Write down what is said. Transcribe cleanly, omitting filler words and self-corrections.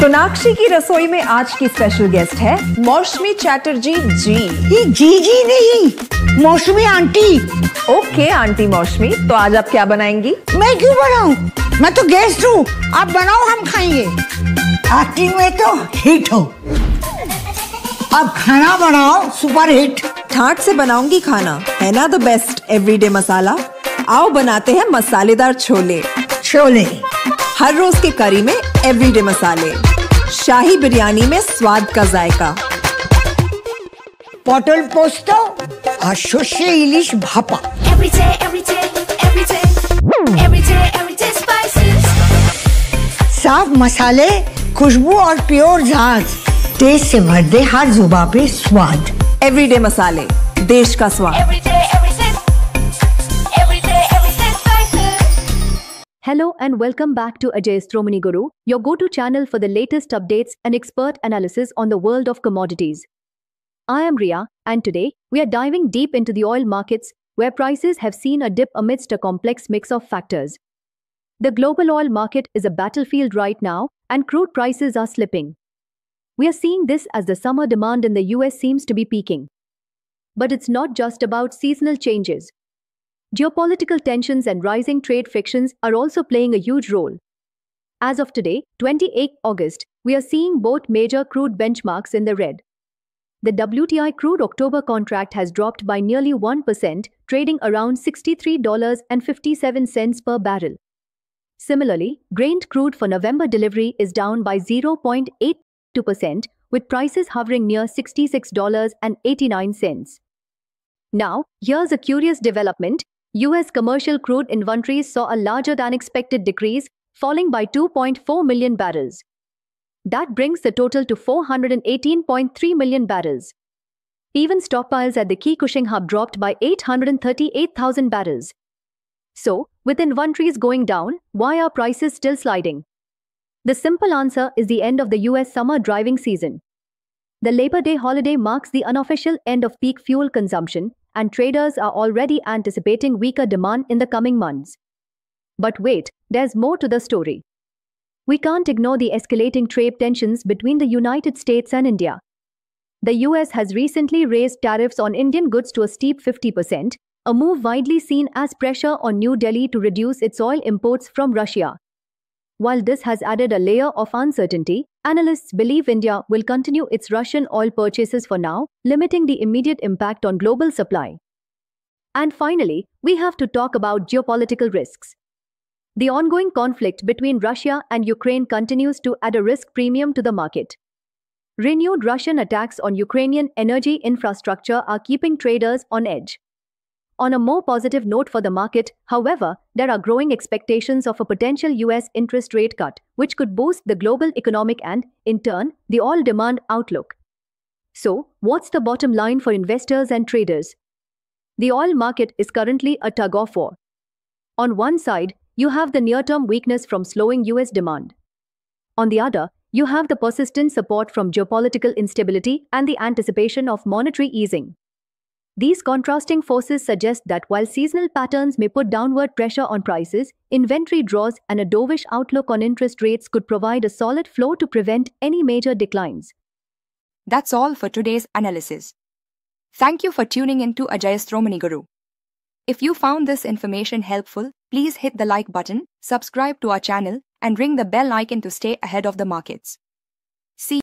सोनाक्षी की रसोई में आज की स्पेशल गेस्ट है मौसमी चैटर्जी जी। ये जी नहीं, मौसमी आंटी। ओके आंटी मौसमी, तो आज आप क्या बनाएंगी? मैं क्यों बनाऊं? मैं तो गेस्ट हूँ, आप बनाओ हम खाएंगे। एक्टिंग में तो हिट हो, अब खाना बनाओ सुपर हिट। ठाट से बनाऊंगी खाना, है ना द बेस्ट एवरीडे मसाला। आओ बनाते हैं मसालेदार छोले। छोले हर रोज के करी में एवरीडे मसाले, शाही बिरयानी में स्वाद का जायका। पटल पोस्तो और सर्षे इलिश भापा। साफ मसाले, खुशबू और प्योर झांझ, टेस्ट से भर दे हर जुबां पे स्वाद। एवरीडे मसाले, देश का स्वाद। Hello and welcome back to Ajayasthomani Guru, your go-to channel for the latest updates and expert analysis on the world of commodities. I am Ria, and today we are diving deep into the oil markets where prices have seen a dip amidst a complex mix of factors. The global oil market is a battlefield right now, and crude prices are slipping. We are seeing this as the summer demand in the US seems to be peaking. But it's not just about seasonal changes. Geopolitical tensions and rising trade frictions are also playing a huge role. As of today, 28 August, we are seeing both major crude benchmarks in the red. The WTI crude October contract has dropped by nearly 1%, trading around $63.57 per barrel. Similarly, Brent crude for November delivery is down by 0.82%, with prices hovering near $66.89. Now, here's a curious development. US commercial crude inventories saw a larger than expected decrease, falling by 2.4 million barrels. That brings the total to 418.3 million barrels. Even stockpiles at the key Cushing hub dropped by 838,000 barrels. So, with inventories going down, why are prices still sliding? The simple answer is the end of the US summer driving season. The Labor Day holiday marks the unofficial end of peak fuel consumption, and traders are already anticipating weaker demand in the coming months. But wait, there's more to the story. We can't ignore the escalating trade tensions between the United States and India. The US has recently raised tariffs on Indian goods to a steep 50%, a move widely seen as pressure on New Delhi to reduce its oil imports from Russia. While this has added a layer of uncertainty, analysts believe India will continue its Russian oil purchases for now, limiting the immediate impact on global supply. And finally, we have to talk about geopolitical risks. The ongoing conflict between Russia and Ukraine continues to add a risk premium to the market. Renewed Russian attacks on Ukrainian energy infrastructure are keeping traders on edge. On a more positive note for the market, however, there are growing expectations of a potential US interest rate cut, which could boost the global economic and, in turn, the oil demand outlook. So, what's the bottom line for investors and traders? The oil market is currently a tug-of-war. On one side, you have the near-term weakness from slowing US demand. On the other, you have the persistent support from geopolitical instability and the anticipation of monetary easing. These contrasting forces suggest that while seasonal patterns may put downward pressure on prices, inventory draws and a dovish outlook on interest rates could provide a solid floor to prevent any major declines. That's all for today's analysis. Thank you for tuning in to Ajayasthomani Guru. If you found this information helpful, please hit the like button, subscribe to our channel, and ring the bell icon to stay ahead of the markets. See